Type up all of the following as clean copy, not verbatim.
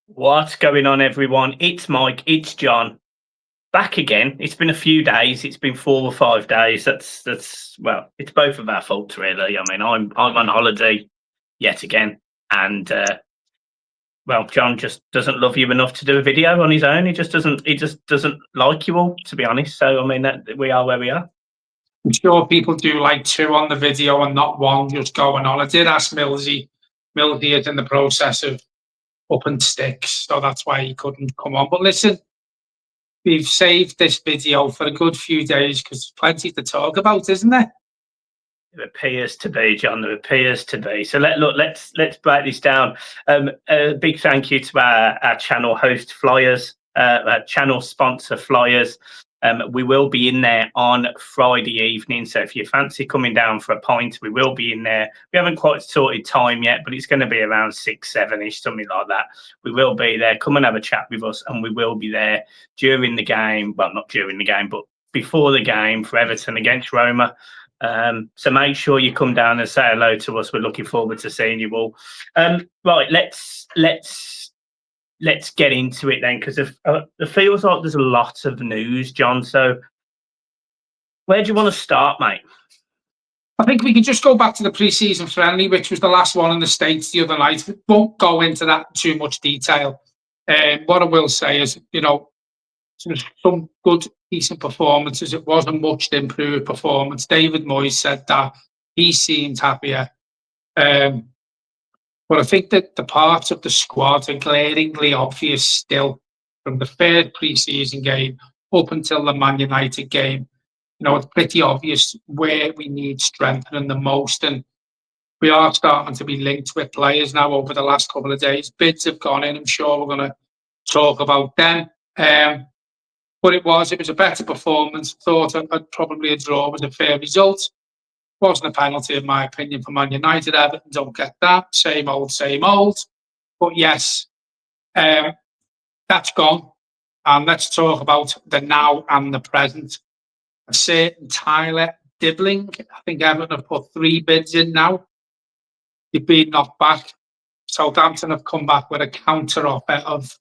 What's going on, everyone? It's Mike, it's John. Back again. It's been a few days. It's been 4 or 5 days. That's well, it's both of our faults, really. I mean, I'm on holiday yet again, and well, John just doesn't love you enough to do a video on his own. He just doesn't like you all, to be honest. So I mean, we are where we are. I'm sure people do like two on the video and not one just going on. I did ask Millsy. Millsy is in the process of upping sticks, so that's why he couldn't come on. But listen, we've saved this video for a good few days because there's plenty to talk about, isn't there? There appears to be, John. There appears to be. So let's break this down. A big thank you to our channel host Flyers, our channel sponsor Flyers. We will be in there on Friday evening. So if you fancy coming down for a pint, we will be in there. We haven't quite sorted time yet, but it's going to be around 6, 7-ish, something like that. We will be there. Come and have a chat with us, and we will be there during the game. Well, not during the game, but before the game for Everton against Roma. So make sure you come down and say hello to us. We're looking forward to seeing you all. Right, let's get into it then, because it feels like there's a lot of news, John. So where do you want to start, mate? I think we can just go back to the pre-season friendly, which was the last one in the States the other night. We won't go into that in too much detail. What I will say is, some good, decent performances. It was a much improved performance. David Moyes said that he seemed happier. But I think that the parts of the squad are glaringly obvious still from the first pre-season game up until the Man United game. It's pretty obvious where we need strengthening the most. And we are starting to be linked with players now over the last couple of days. Bids have gone in. I'm sure we're going to talk about them. But it was a better performance. Thought probably a draw was a fair result. Wasn't a penalty, in my opinion, for Man United. Everton don't get that. Same old, same old. But yes, that's gone. And let's talk about the now and the present. A certain Tyler Diblin. I think Everton have put 3 bids in now. They've been knocked back. Southampton have come back with a counter offer of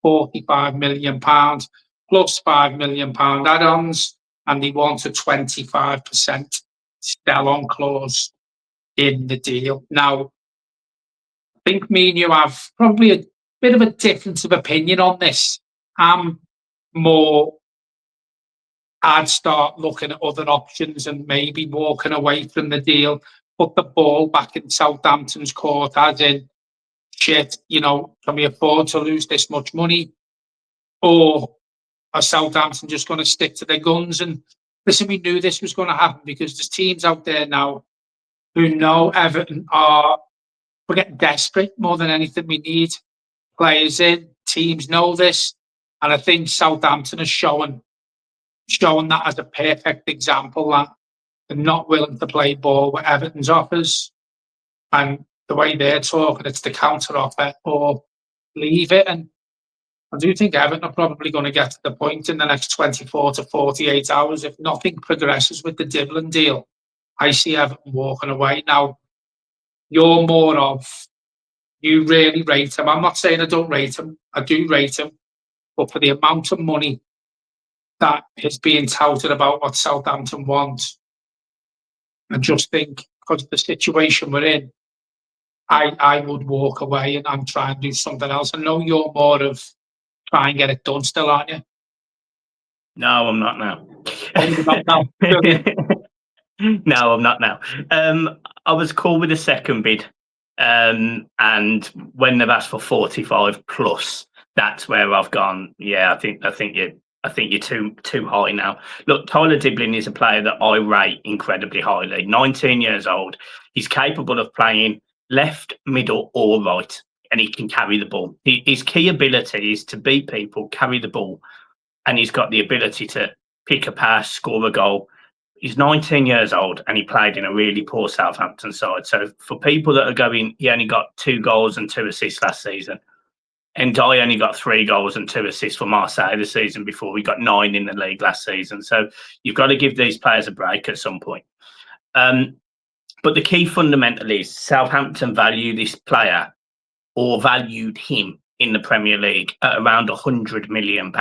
£45 million plus £5 million add-ons, and they want a 25% sell-on clause in the deal. Now, I think me and you have probably a bit of a difference of opinion on this. I'd start looking at other options and maybe walking away from the deal, put the ball back in Southampton's court, as in, shit, can we afford to lose this much money? Or are Southampton just going to stick to their guns? And listen, we knew this was going to happen because there's teams out there now who know Everton we're getting desperate more than anything. We need players in. Teams know this. And I think Southampton is showing that as a perfect example that they're not willing to play ball with Everton's offers. And the way they're talking, it's the counter offer or leave it. And I do think Everton are probably going to get to the point in the next 24 to 48 hours. If nothing progresses with the Diblin deal, I see Everton walking away. Now, you're more of, you really rate him. I'm not saying I don't rate him. I do rate him. But for the amount of money that is being touted about what Southampton wants, I just think because of the situation we're in, I would walk away and try and do something else. I know you're more of try and get it done still, aren't you? No, I'm not now. No, I'm not now. I was cool with the second bid. And when they've asked for 45 plus, that's where I've gone. Yeah, I think you're too high now. Look, Tyler Diblin is a player that I rate incredibly highly. 19 years old. He's capable of playing left, middle, or right, and he can carry the ball. His key ability is to beat people, carry the ball, and he's got the ability to pick a pass, score a goal. He's 19 years old, and he played in a really poor Southampton side. So for people that are going, he only got 2 goals and 2 assists last season. And I only got 3 goals and 2 assists for Marseille this season before we got 9 in the league last season. So you've got to give these players a break at some point. But the key fundamental is Southampton value this player or valued him in the Premier League at around £100 million.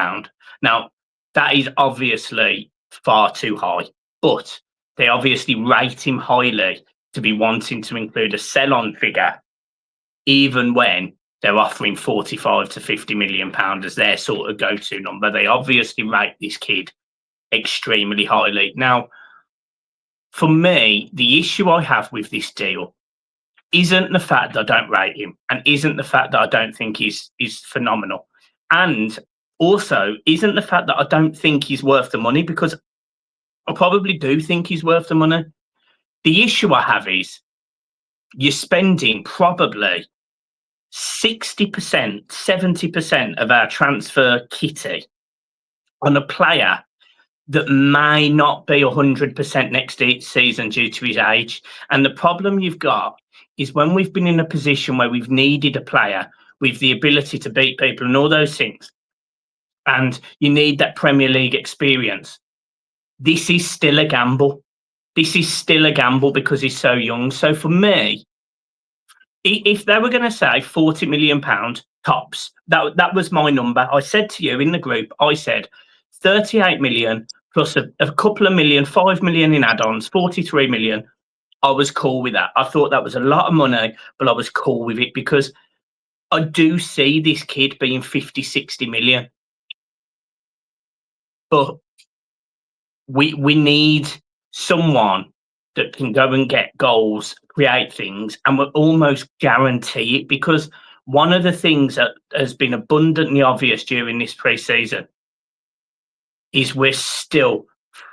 Now, that is obviously far too high, but they obviously rate him highly to be wanting to include a sell-on figure, even when they're offering 45 to 50 million pounds as their sort of go-to number. They obviously rate this kid extremely highly. Now, for me, the issue I have with this deal isn't the fact that I don't rate him, and isn't the fact that I don't think he's phenomenal, and also isn't the fact that I don't think he's worth the money, because I probably do think he's worth the money. The issue I have is you're spending probably 60%, 70% of our transfer kitty on a player that may not be 100% next season due to his age. And the problem you've got is when we've been in a position where we've needed a player with the ability to beat people and all those things, and you need that Premier League experience, this is still a gamble. This is still a gamble because he's so young. So for me, if they were going to say £40 million tops, that was my number. I said to you in the group, I said 38 million plus a couple of million, 5 million in add-ons, 43 million. I was cool with that. I thought that was a lot of money, but I was cool with it because I do see this kid being 50, 60 million. But we need someone that can go and get goals, create things, and will almost guarantee it, because one of the things that has been abundantly obvious during this pre-season is we're still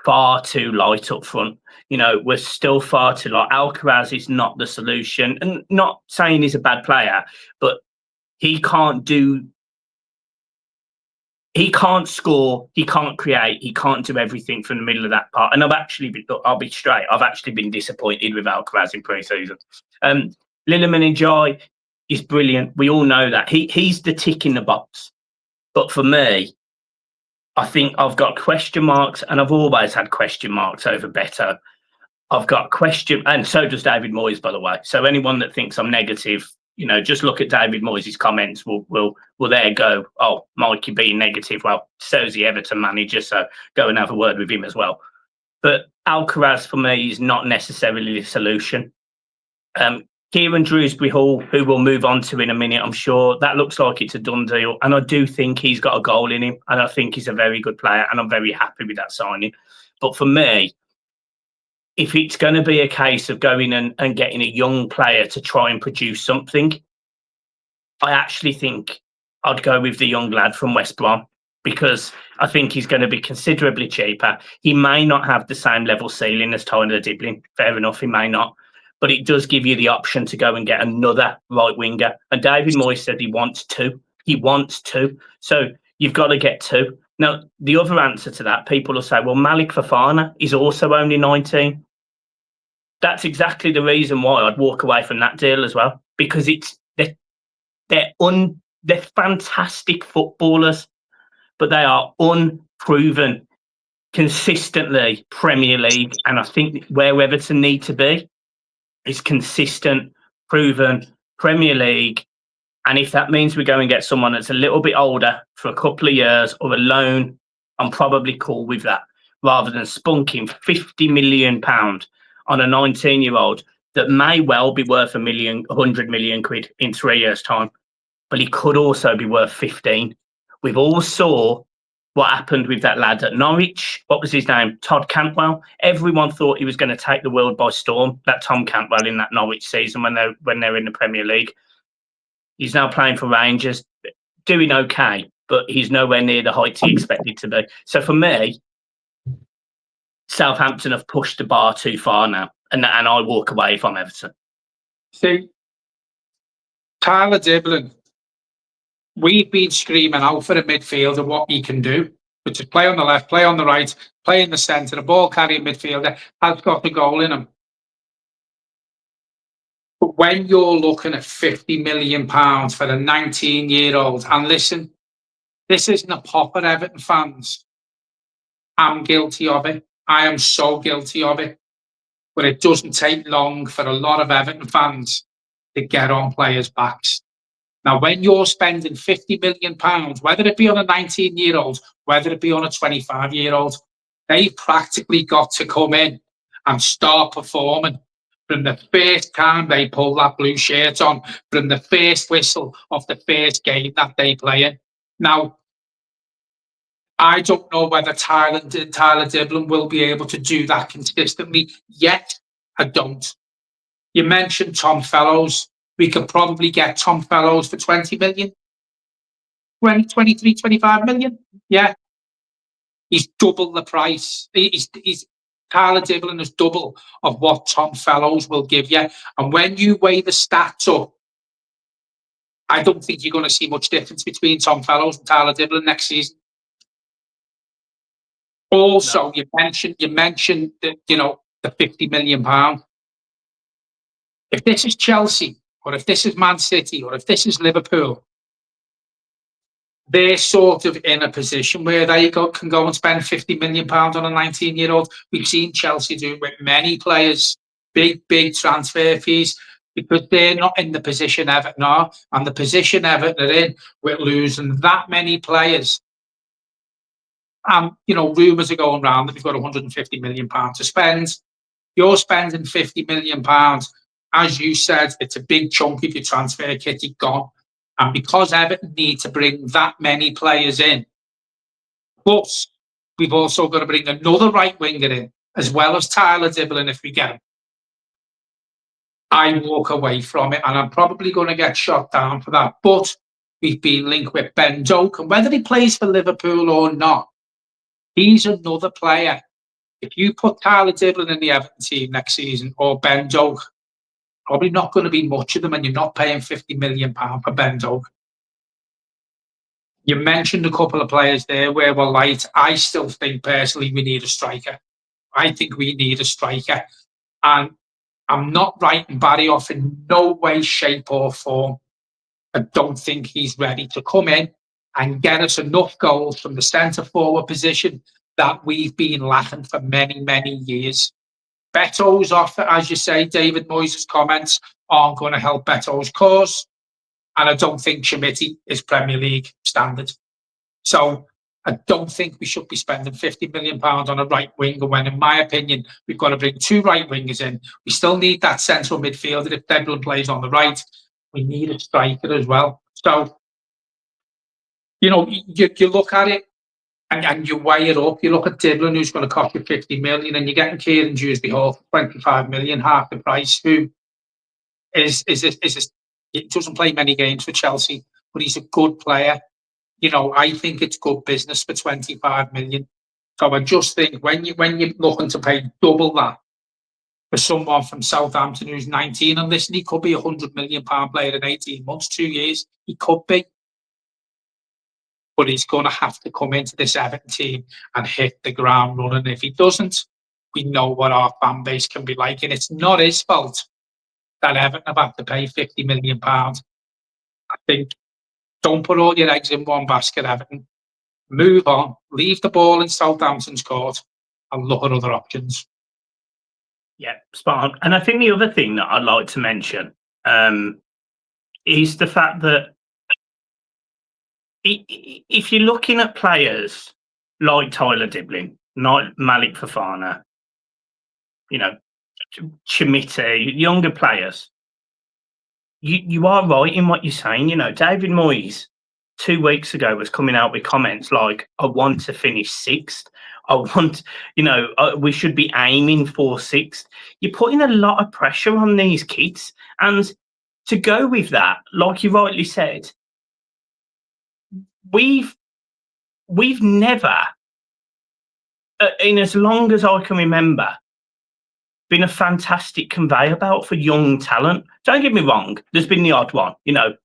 far too light up front. You know, we're still far too light. Alcaraz is not the solution, and not saying he's a bad player, but he can't score, he can't create, he can't do everything from the middle of that part. And I'll be straight, I've actually been disappointed with Alcaraz in pre-season. Liliman Njai is brilliant. We all know that. He's the tick in the box. But for me, I think I've got question marks, and I've always had question marks over Beto. I've got and so does David Moyes, by the way. So anyone that thinks I'm negative, you know, just look at David Moyes' comments. Will there go, oh, Mike, you're being negative. Well, so's the Everton manager, so go and have a word with him as well. But Alcaraz, for me, is not necessarily the solution. Kieran Dewsbury-Hall, who we'll move on to in a minute, I'm sure, that looks like it's a done deal. And I do think he's got a goal in him, and I think he's a very good player, and I'm very happy with that signing. But for me, if it's going to be a case of going and getting a young player to try and produce something, I actually think I'd go with the young lad from West Brom, because I think he's going to be considerably cheaper. He may not have the same level ceiling as Tyler Diblin. Fair enough, he may not. But it does give you the option to go and get another right winger. And David Moyes said he wants two. He wants two. So you've got to get two. Now, the other answer to that, people will say, well, Malik Fofana is also only 19. That's exactly the reason why I'd walk away from that deal as well, because they're fantastic footballers, but they are unproven consistently Premier League. And I think where Everton need to be is consistent, proven Premier League. And if that means we go and get someone that's a little bit older for a couple of years or a loan, I'm probably cool with that, rather than spunking £50 million on a 19-year-old that may well be worth 100 million quid in 3 years' time, but he could also be worth 15. We've all saw what happened with that lad at Norwich. What was his name? Todd Cantwell. Everyone thought he was going to take the world by storm, that Tom Cantwell, in that Norwich season when they're in the Premier League. He's now playing for Rangers, doing okay, but he's nowhere near the heights he expected to be. So for me, Southampton have pushed the bar too far now, and I walk away from Everton. See, Tyler Diblin, we've been screaming out for a midfielder what he can do, which is play on the left, play on the right, play in the centre, the ball carrying midfielder, has got the goal in him. But when you're looking at £50 million for a 19-year-old, and listen, this isn't a pop at Everton fans. I'm guilty of it. I am so guilty of it. But it doesn't take long for a lot of Everton fans to get on players' backs. Now, when you're spending £50 million, whether it be on a 19-year-old, whether it be on a 25-year-old, they've practically got to come in and start performing from the first time they pull that blue shirt on, from the first whistle of the first game that they play in. Now, I don't know whether Tyler Diblin will be able to do that consistently yet. I don't. You mentioned Tom Fellows. We could probably get Tom Fellows for 20 million, 20, 23, 25 million. Yeah. He's double the price. He's Tyler Diblin is double of what Tom Fellows will give you. And when you weigh the stats up, I don't think you're going to see much difference between Tom Fellows and Tyler Diblin next season. Also, no. you mentioned that, the £50 million. If this is Chelsea, or if this is Man City, or if this is Liverpool, they're sort of in a position where they can go and spend £50 million on a 19-year-old. We've seen Chelsea do it with many players, big transfer fees, because they're not in the position Everton are. And the position Everton are in, we're losing that many players. And, rumours are going around that we've got £150 million to spend. You're spending £50 million. As you said, it's a big chunk of your transfer kitty gone. And because Everton need to bring that many players in, plus we've also got to bring another right winger in, as well as Tyler Diblin if we get him. I walk away from it, and I'm probably going to get shot down for that. But we've been linked with Ben Doak, and whether he plays for Liverpool or not, he's another player. If you put Tyler Diblin in the Everton team next season, or Ben Doak, probably not going to be much of them, and you're not paying £50 million for Ben Doak. You mentioned a couple of players there where we're light. I still think personally we need a striker. I think we need a striker. And I'm not writing Barry off in no way, shape or form. I don't think he's ready to come in and get us enough goals from the centre-forward position that we've been lacking for many, many years. Beto's offer, as you say, David Moyes' comments aren't going to help Beto's cause. And I don't think Schmidt is Premier League standard. So I don't think we should be spending £50 million on a right winger when, in my opinion, we've got to bring two right wingers in. We still need that central midfielder if Diblin plays on the right. We need a striker as well. So, you look at it and you weigh it up. You look at Diblin, who's going to cost you £50 million, and you're getting Kieran Dewsbury-Hall for £25 million, half the price, who it doesn't play many games for Chelsea, but he's a good player. I think it's good business for £25 million. So I just think when you're looking to pay double that for someone from Southampton who's 19, and listen, he could be £100 million player in 18 months, 2 years. He could be. But he's going to have to come into this Everton team and hit the ground running. If he doesn't, we know what our fan base can be like. And it's not his fault that Everton have had to pay £50 million. I think don't put all your eggs in one basket, Everton. Move on, leave the ball in Southampton's court and look at other options. Yeah, spot on. And I think the other thing that I'd like to mention is the fact that if you're looking at players like Tyler Diblin, like Malik Fofana, Chimite, younger players, you are right in what you're saying. David Moyes 2 weeks ago was coming out with comments like, I want to finish sixth. I want, we should be aiming for sixth. You're putting a lot of pressure on these kids. And to go with that, like you rightly said, we've never, in as long as I can remember, been a fantastic conveyor belt for young talent. Don't get me wrong, there's been the odd one.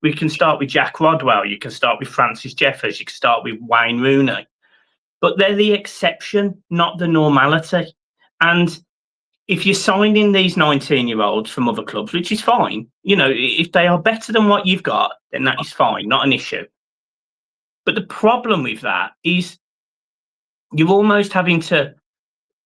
We can start with Jack Rodwell, you can start with Francis Jeffers, you can start with Wayne Rooney. But they're the exception, not the normality. And if you're signing these 19-year-olds from other clubs, which is fine, if they are better than what you've got, then that is fine, not an issue. But the problem with that is you're almost having to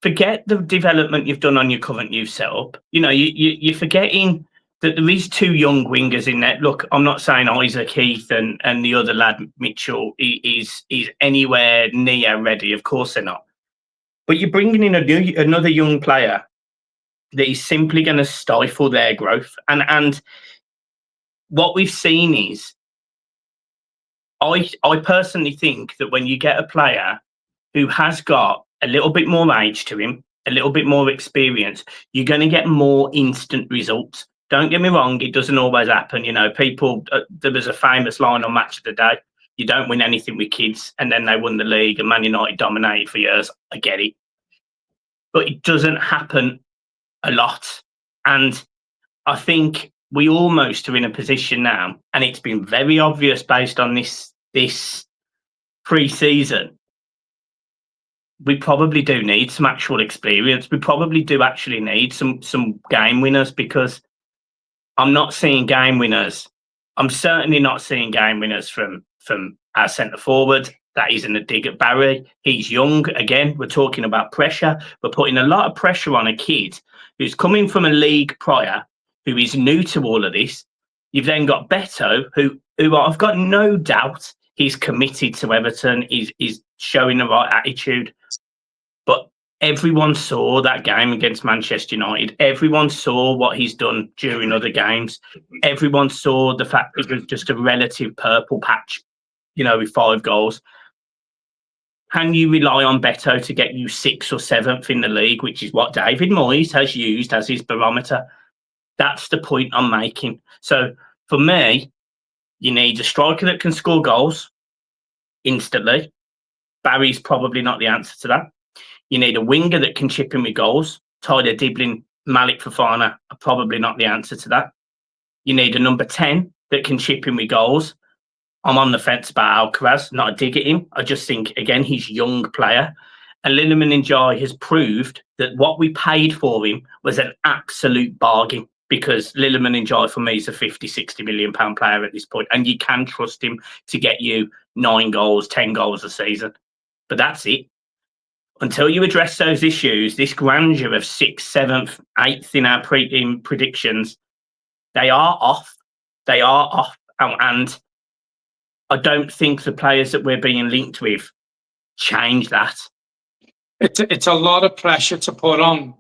forget the development you've done on your current youth setup. You're forgetting there is two young wingers in there. Look, I'm not saying Isaac Heath and the other lad Mitchell is anywhere near ready. Of course they're not. But you're bringing in another young player that is simply going to stifle their growth. And what we've seen is, I personally think that when you get a player who has got a little bit more age to him, a little bit more experience, you're going to get more instant results. Don't get me wrong, it doesn't always happen. You know, people, there was a famous line on Match of the Day, you don't win anything with kids, and then they won the league and Man United dominated for years. I get it. But it doesn't happen a lot. And I think we almost are in a position now, and it's been very obvious based on this pre-season, we probably do need some actual experience. We probably do actually need some game winners, because I'm not seeing game winners. I'm certainly not seeing game winners from our centre forward. That isn't a dig at Barry. He's young. Again, we're talking about pressure. We're putting a lot of pressure on a kid who's coming from a league prior, who is new to all of this. You've then got Beto, who I've got no doubt he's committed to Everton. He's showing the right attitude. But everyone saw that game against Manchester United. Everyone saw what he's done during other games. Everyone saw the fact it was just a relative purple patch, you know, with 5 goals. Can you rely on Beto to get you 6th or 7th in the league, which is what David Moyes has used as his barometer? That's the point I'm making. So for me, you need a striker that can score goals instantly. Barry's probably not the answer to that. You need a winger that can chip in with goals. Tyler Diblin, Malik Fofana are probably not the answer to that. You need a number 10 that can chip in with goals. I'm on the fence about Alcaraz, not a dig at him. I just think, again, he's a young player. And Lindemann Njai has proved that what we paid for him was an absolute bargain, because Lindemann Njai, for me, is a 50, 60 million pound player at this point. And you can trust him to get you 9 goals, 10 goals a season. But that's it. Until you address those issues, this grandeur of 6th, 7th, 8th in our predictions, they are off. They are off. And I don't think the players that we're being linked with change that. It's a lot of pressure to put on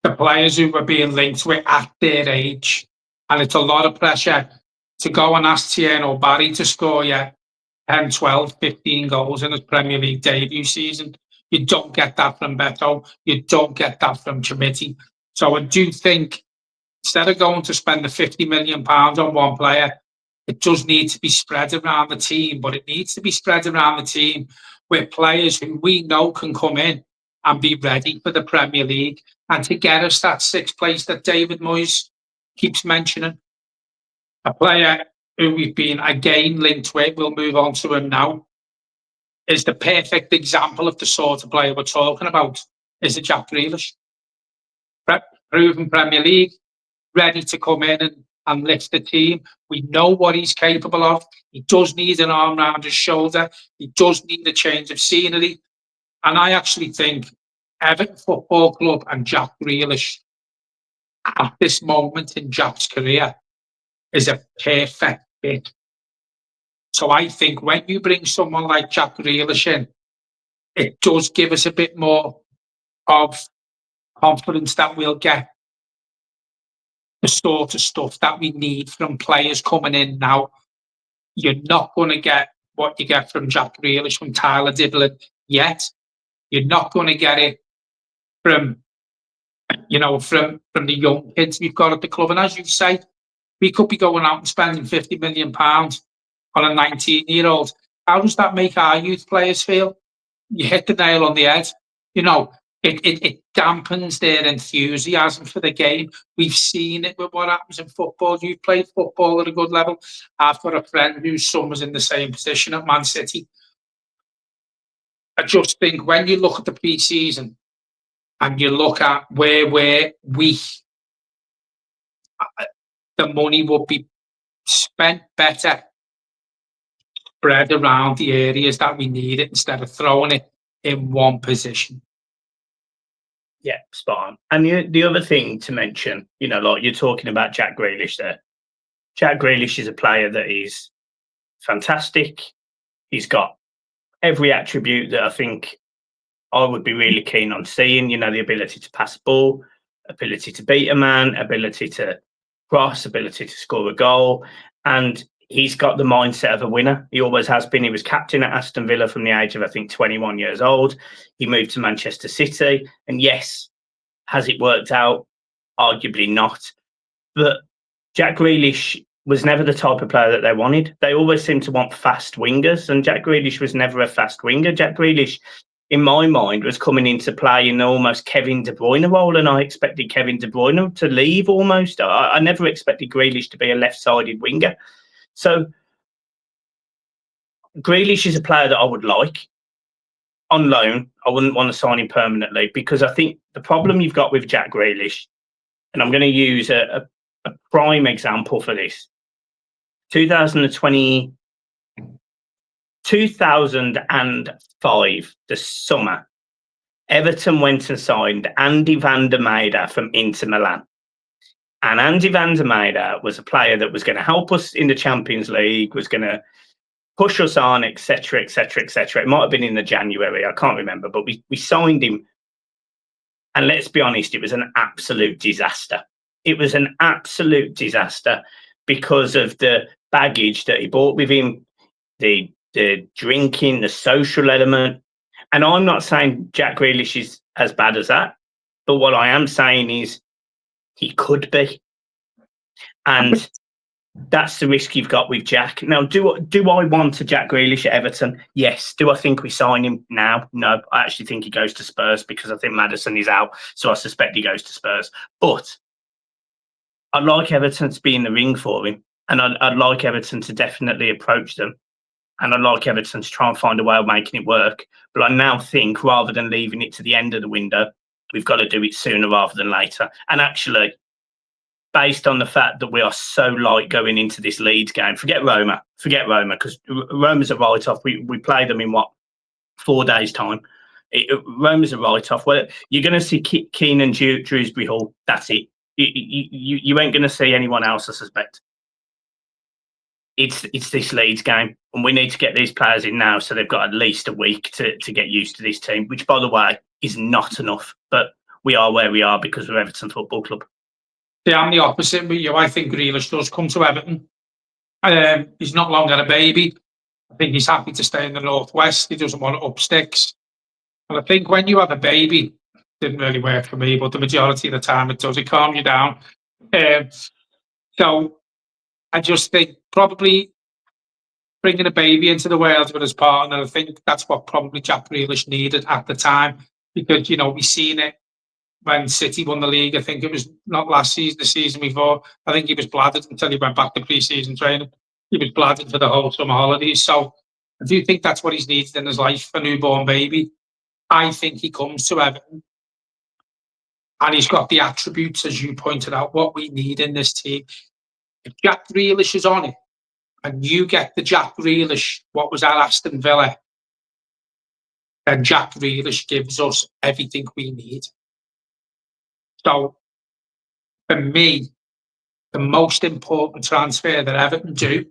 the players who we're being linked with at their age. And it's a lot of pressure to go and ask Tierno or Barry to score 10, 12, 15 goals in his Premier League debut season. You don't get that from Beto. You don't get that from Chimiti. So I do think, instead of going to spend the £50 million on one player, it does need to be spread around the team, but it needs to be spread around the team with players who we know can come in and be ready for the Premier League and to get us that 6th place that David Moyes keeps mentioning. A player who we've been again linked with, we'll move on to him now, is the perfect example of the sort of player we're talking about, is the Jack Grealish. Proven Premier League, ready to come in and lift the team. We know what he's capable of. He does need an arm around his shoulder. He does need a change of scenery. And I actually think Everton Football Club and Jack Grealish, at this moment in Jack's career, is a perfect fit. So I think when you bring someone like Jack Grealish in, it does give us a bit more of confidence that we'll get the sort of stuff that we need from players coming in now. You're not going to get what you get from Jack Grealish, from Tyler Diblin yet. You're not going to get it from, from the young kids we've got at the club. And as you say, we could be going out and spending £50 million on a 19-year-old. How does that make our youth players feel? You hit the nail on the head. It dampens their enthusiasm for the game. We've seen it with what happens in football. You've played football at a good level. I've got a friend whose son was in the same position at Man City. I just think when you look at the pre-season and you look at where we're weak, the money would be spent better, spread around the areas that we need it, instead of throwing it in one position. Yeah, spot on. And the other thing to mention, like you're talking about Jack Grealish there. Jack Grealish is a player that is fantastic. He's got every attribute that I think I would be really keen on seeing. The ability to pass the ball, ability to beat a man, ability to cross, ability to score a goal. And he's got the mindset of a winner. He always has been. He was captain at Aston Villa from the age of, I think, 21 years old. He moved to Manchester City. And yes, has it worked out? Arguably not. But Jack Grealish was never the type of player that they wanted. They always seem to want fast wingers, and Jack Grealish was never a fast winger. Jack Grealish, in my mind, was coming into play in almost Kevin De Bruyne role, and I expected Kevin De Bruyne to leave almost. I never expected Grealish to be a left-sided winger. So Grealish is a player that I would like on loan. I wouldn't want to sign him permanently, because I think the problem you've got with Jack Grealish, and I'm going to use a prime example for this. 2005, the summer, Everton went and signed Andy van der Meijden from Inter Milan. And Andy van der Meijden was a player that was going to help us in the Champions League, was going to push us on, etc., etc., etc. It might have been in the January, I can't remember, but we signed him. And let's be honest, it was an absolute disaster. It was an absolute disaster because of the baggage that he brought with him, the drinking, the social element. And I'm not saying Jack Grealish is as bad as that, but what I am saying is he could be. And that's the risk you've got with Jack. Now, do I want a Jack Grealish at Everton? Yes. Do I think we sign him now? No. I actually think he goes to Spurs, because I think Maddison is out, so I suspect he goes to Spurs. But I'd like Everton to be in the ring for him, and I'd like Everton to definitely approach them, and I'd like Everton to try and find a way of making it work. But I now think, rather than leaving it to the end of the window, we've got to do it sooner rather than later. And actually, based on the fact that we are so light going into this Leeds game, forget Roma, because Roma's a write-off. We play them in, 4 days' time. Roma's a write-off. Well, you're going to see Keenan Dewsbury-Hall. That's it. You ain't going to see anyone else, I suspect. It's this Leeds game, and we need to get these players in now, so they've got at least a week to get used to this team, which, by the way, is not enough. But we are where we are because we're Everton Football Club. Yeah, I'm the opposite with you. I think Grealish does come to Everton. He's not long had a baby. I think he's happy to stay in the Northwest. He doesn't want to up sticks. And I think when you have a baby, didn't really work for me, but the majority of the time it does. It calms you down. So I just think probably bringing a baby into the world with his partner, I think that's what probably Jack Grealish needed at the time, because, we've seen it when City won the league. I think it was not last season, the season before. I think he was bladdered until he went back to pre-season training. He was bladdered for the whole summer holidays. So I do think that's what he's needed in his life, a newborn baby. I think he comes to Everton, and he's got the attributes, as you pointed out, what we need in this team. If Jack Grealish is on it, and you get the Jack Grealish, what was at Aston Villa, then Jack Grealish gives us everything we need. So, for me, the most important transfer that Everton do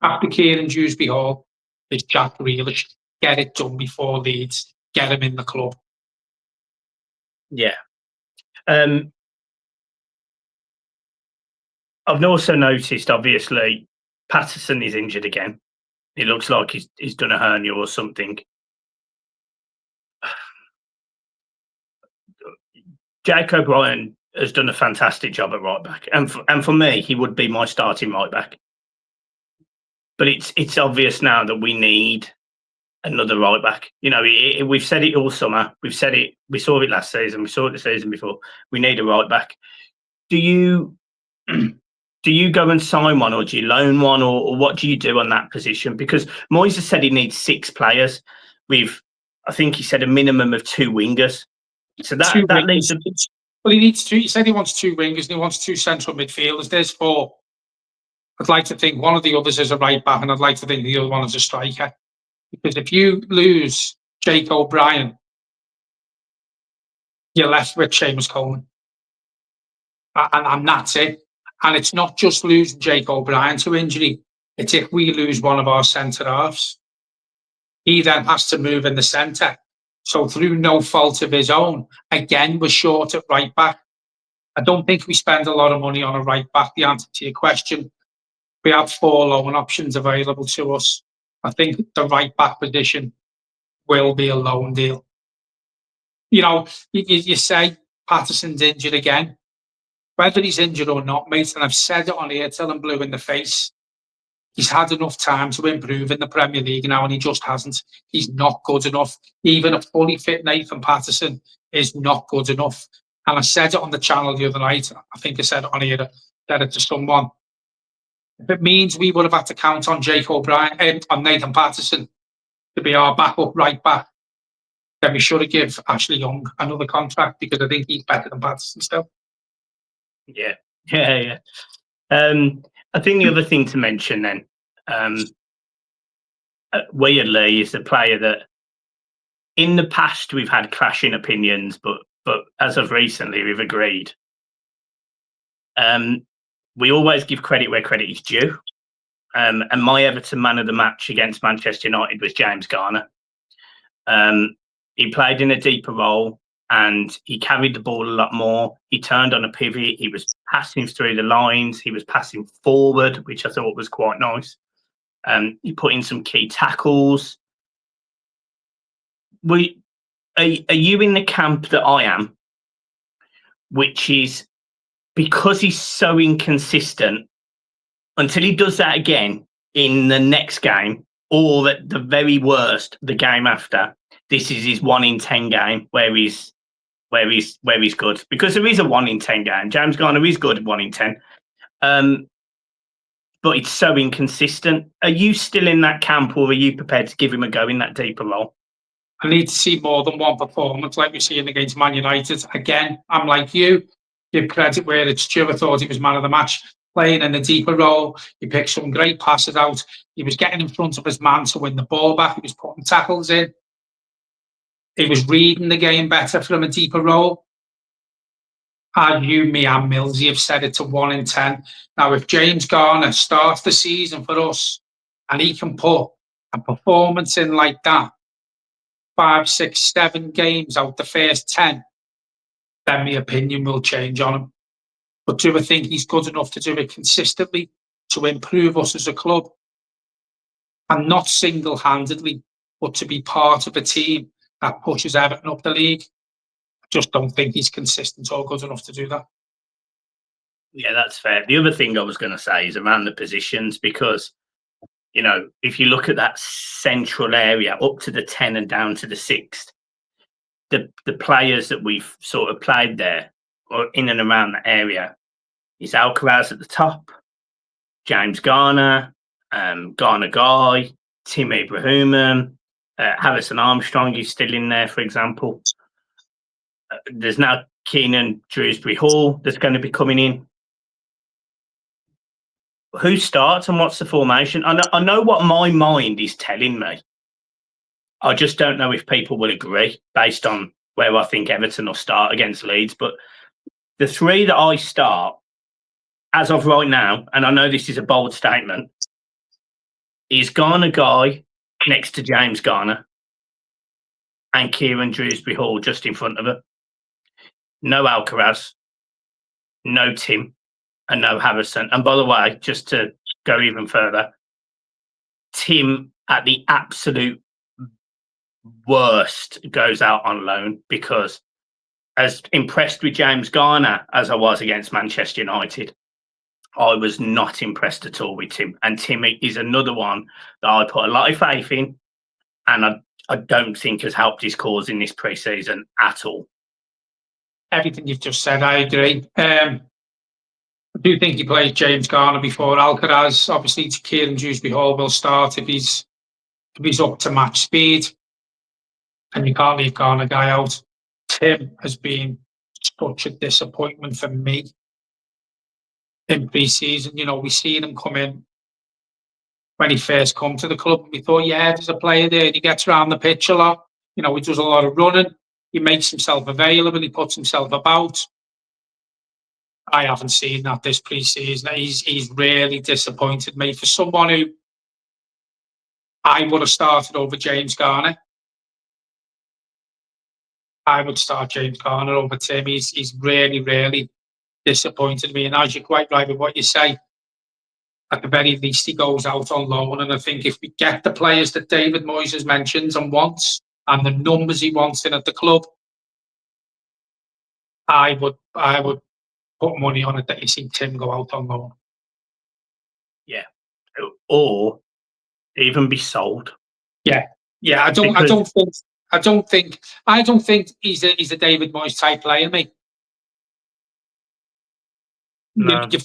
after Kieran Dewsbury-Hall is Jack Grealish. Get it done before Leeds. Get him in the club. Yeah. I've also noticed, obviously, Patterson is injured again. It looks like he's done a hernia or something. Jake O'Brien has done a fantastic job at right back, and for me, he would be my starting right back. But it's obvious now that we need another right back. We've said it all summer. We've said it. We saw it last season. We saw it the season before. We need a right back. Do you go and sign one, or do you loan one, or what do you do on that position? Because Moyes has said he needs 6 players with, I think he said, a minimum of 2 wingers. So that leaves. Well, he needs 2. He said he wants 2 wingers and he wants 2 central midfielders. There's 4. I'd like to think one of the others is a right back, and I'd like to think the other one is a striker. Because if you lose Jake O'Brien, you're left with Seamus Coleman. And that's it. And it's not just losing Jake O'Brien to injury. It's if we lose one of our centre halves, he then has to move in the centre. So through no fault of his own, again, we're short at right back. I don't think we spend a lot of money on a right back. The answer to your question, we have 4 loan options available to us. I think the right back position will be a loan deal. You know, you say Patterson's injured again. Whether he's injured or not, mate, and I've said it on here till I'm blue in the face, he's had enough time to improve in the Premier League now, and he just hasn't. He's not good enough. Even a fully fit Nathan Patterson is not good enough. And I said it on the channel the other night. I think I said it on here, said it to someone. If it means we would have had to count on Jake O'Brien, on Nathan Patterson to be our backup right back, then we should have give Ashley Young another contract, because I think he's better than Patterson still. Yeah. I think the other thing to mention then, weirdly, is a player that in the past we've had clashing opinions, but as of recently we've agreed. We always give credit where credit is due. And my Everton man of the match against Manchester United was James Garner. He played in a deeper role and he carried the ball a lot more. He turned on a pivot. He was passing through the lines. He was passing forward, which I thought was quite nice. He put in some key tackles. Are you in the camp that I am, which is because he's so inconsistent, until he does that again in the next game, or at the very worst, the game after, this is his 1 in 10 game where he's good, because there is a 1 in 10 game. James Garner is good at 1 in 10, but it's so inconsistent. Are you still in that camp, or are you prepared to give him a go in that deeper role? I need to see more than one performance like we're seeing against Man United. Again, I'm like you. Give credit where it's due. I thought he was man of the match, playing in a deeper role. He picked some great passes out. He was getting in front of his man to win the ball back. He was putting tackles in. He was reading the game better from a deeper role. And you, me, and Millsy have said it to 1 in 10. Now, if James Garner starts the season for us and he can put a performance in like that, 5, 6, 7 games out the first 10, then my opinion will change on him. But do I think he's good enough to do it consistently to improve us as a club? And not single-handedly, but to be part of a team that pushes Everton up the league? I just don't think he's consistent or good enough to do that. Yeah, that's fair. The other thing I was going to say is around the positions, because, you know, if you look at that central area up to the 10 and down to the 6th, the players that we've sort of played there or in and around that area is Alcaraz at the top, James Garner, Garner Guy, Tim Abraham, Harrison Armstrong is still in there, for example. There's now Keenan Dewsbury-Hall that's going to be coming in. Who starts and what's the formation? I know what my mind is telling me. I just don't know if people will agree based on where I think Everton will start against Leeds. But the 3 that I start, as of right now, and I know this is a bold statement, is Garner Guy next to James Garner and Kieran Dewsbury-Hall just in front of it. No Alcaraz, no Tim, and no Harrison. And by the way, just to go even further, Tim at the absolute worst goes out on loan, because as impressed with James Garner as I was against Manchester United, I was not impressed at all with Tim. And Tim is another one that I put a lot of faith in, and I don't think has helped his cause in this pre-season at all. Everything you've just said, I agree. I do think he plays James Garner before Alcaraz. Obviously, Kieran Dewsbury-Hall will start if he's up to match speed. And you can't leave Garner Guy out. Tim has been such a disappointment for me in pre-season. You know, we seen him come in when he first come to the club, and we thought, yeah, there's a player there. He gets around the pitch a lot. You know, he does a lot of running. He makes himself available. He puts himself about. I haven't seen that this pre-season. He's really disappointed me. For someone who I would have started over James Garner, I would start James Garner over Tim. He's really, really disappointed me. And as you're quite right with what you say, at the very least, he goes out on loan. And I think if we get the players that David Moyes has mentioned and wants, and the numbers he wants in at the club, I would put money on it that you see Tim go out on loan. Yeah, or even be sold. Yeah. I don't think he's a David Moyes type player, mate. No, You've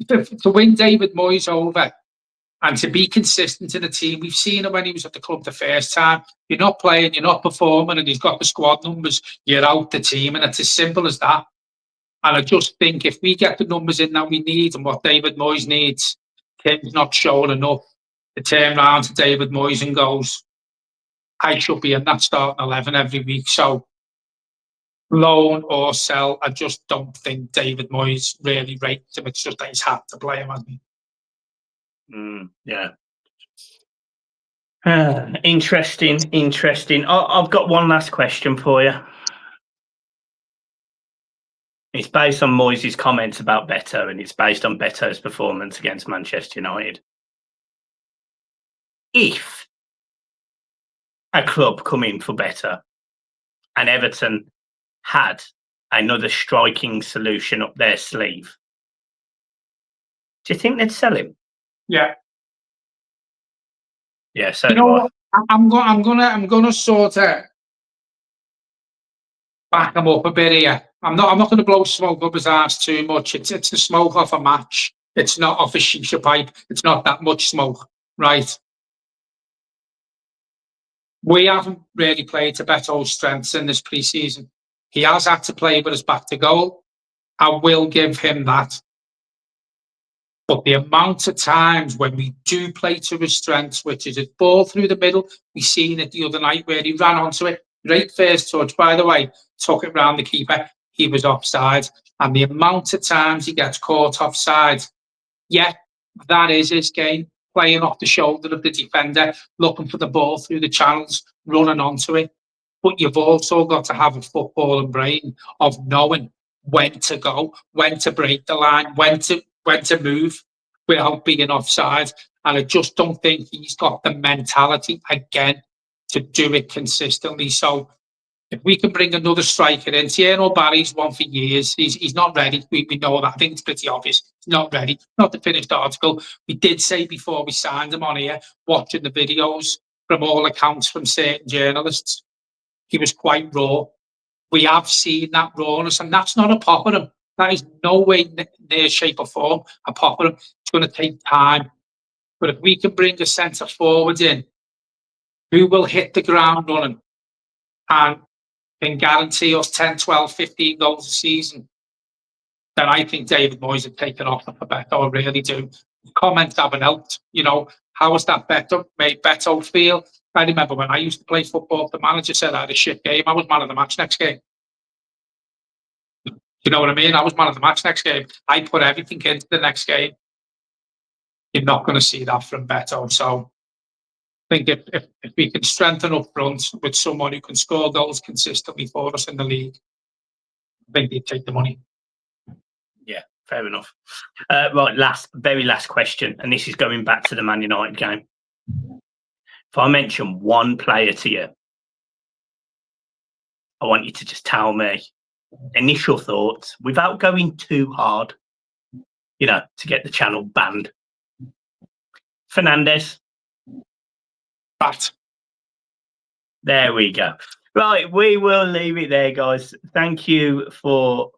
got to win David Moyes over and to be consistent in the team. We've seen it when he was at the club the first time. You're not playing, you're not performing, and he's got the squad numbers, you're out the team, and it's as simple as that. And I just think if we get the numbers in that we need and what David Moyes needs, Tim's not showing enough to turn round to David Moyes and goes, I should be in that starting 11 every week. So loan or sell, I just don't think David Moyes really rates him. It's just that he's had to play him, hasn't he? Yeah. Interesting. I've got one last question for you. It's based on Moyes' comments about Beto, and it's based on Beto's performance against Manchester United. If a club come in for Beto and Everton had another striking solution up their sleeve, do you think they'd sell him? Yeah. Yeah, so you know what? I'm gonna sort of back him up a bit here. I'm not going to blow smoke up his arse too much. It's the smoke off a match. It's not off a shisha pipe. It's not that much smoke, right? We haven't really played to Beto's strengths in this pre-season. He has had to play with his back to goal. I will give him that. But the amount of times when we do play to his strengths, which is a ball through the middle, we seen it the other night where he ran onto it. Great first touch, by the way, took it round the keeper. He was offside. And the amount of times he gets caught offside, yeah, that is his game. Playing off the shoulder of the defender, looking for the ball through the channels, running onto it. But you've also got to have a footballing brain of knowing when to go, when to break the line, when to move without being offside. And I just don't think he's got the mentality again to do it consistently. So if we can bring another striker in, Tierno Barry's one for years. He's not ready. We know that. I think it's pretty obvious. He's not ready. Not the finished article. We did say before we signed him on here, watching the videos from all accounts from certain journalists, he was quite raw. We have seen that rawness, and that's not a pop at him. That is no way, near shape or form a pop at him. It's going to take time. But if we can bring a centre forward in who will hit the ground running and can guarantee us 10, 12, 15 goals a season, then I think David Moyes had taken off for Beto. I really do. Comments haven't helped. How has that made Beto feel? I remember when I used to play football, the manager said I had a shit game. I was man of the match next game. You know what I mean? I was man of the match next game. I put everything into the next game. You're not going to see that from Beto. So I think if we can strengthen up front with someone who can score goals consistently for us in the league, I think they'd take the money. Yeah, fair enough. Right, very last question, and this is going back to the Man United game. If I mention one player to you, I want you to just tell me initial thoughts without going too hard, to get the channel banned. Fernandes. But there we go. Right, we will leave it there, guys. Thank you for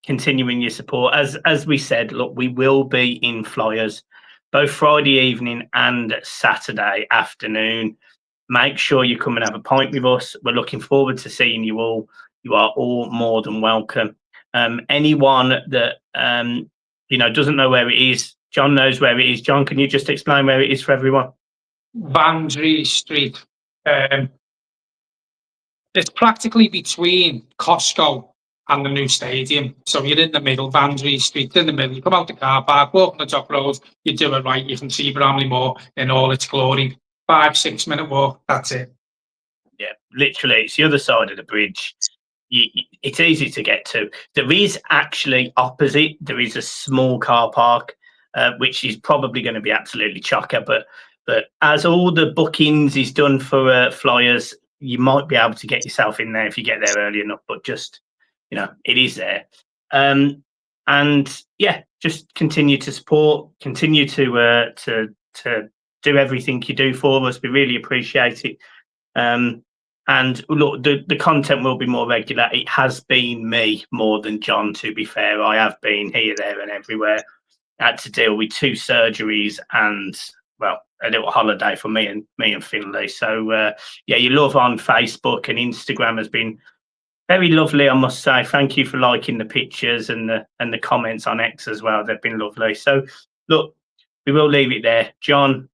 continuing your support. As we said, look, we will be in Flyers both Friday evening and Saturday afternoon. Make sure you come and have a pint with us. We're looking forward to seeing you all. You are all more than welcome. Anyone that doesn't know where it is, John knows where it is. John, can you just explain where it is for everyone? Boundary Street, It's practically between Costco and the new stadium. So you're in the middle, Vanbury Street, in the middle. You come out the car park, walk on the top road, you do it right. You can see Bramley Moor in all its glory. 5-6 minute walk, that's it. Yeah, literally, it's the other side of the bridge. It's easy to get to. There is actually opposite, there is a small car park, which is probably going to be absolutely chocker. But as all the bookings is done for flyers, you might be able to get yourself in there if you get there early enough. But just, it is there. And yeah, just continue to support, continue to do everything you do for us. We really appreciate it. And look, the content will be more regular. It has been me more than John, to be fair. I have been here, there, and everywhere. Had to deal with 2 surgeries and, well, a little holiday for me and Finlay. So yeah, your love on Facebook and Instagram has been very lovely, I must say. Thank you for liking the pictures and the comments on X as well. They've been lovely. So look, we will leave it there. John,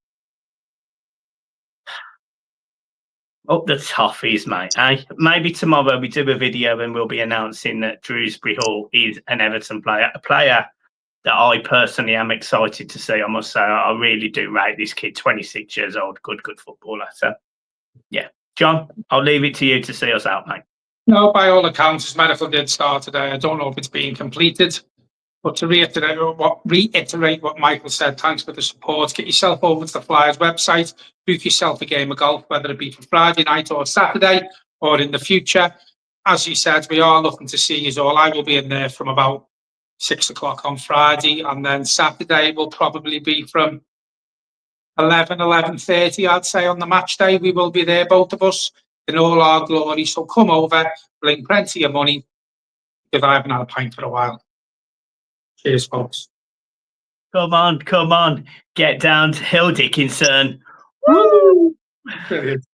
up the toffees, mate. Maybe tomorrow we do a video and we'll be announcing that Dewsbury-Hall is an Everton player, a player that I personally am excited to see. I must say, I really do rate this kid. 26 years old, good footballer. So, yeah, John, I'll leave it to you to see us out, mate. No, by all accounts, his medical did start today. I don't know if it's being completed. But to reiterate what Michael said, thanks for the support. Get yourself over to the Flyers website, book yourself a game of golf, whether it be for Friday night or Saturday or in the future. As you said, we are looking to see you all. I will be in there from about 6 o'clock on Friday, and then Saturday will probably be from 11:30, I'd say, on the match day. We will be there, both of us, in all our glory. So come over, bring plenty of money, because I haven't had a pint for a while. Cheers, folks. Come on. Get down to Hill Dickinson. Woo! Brilliant.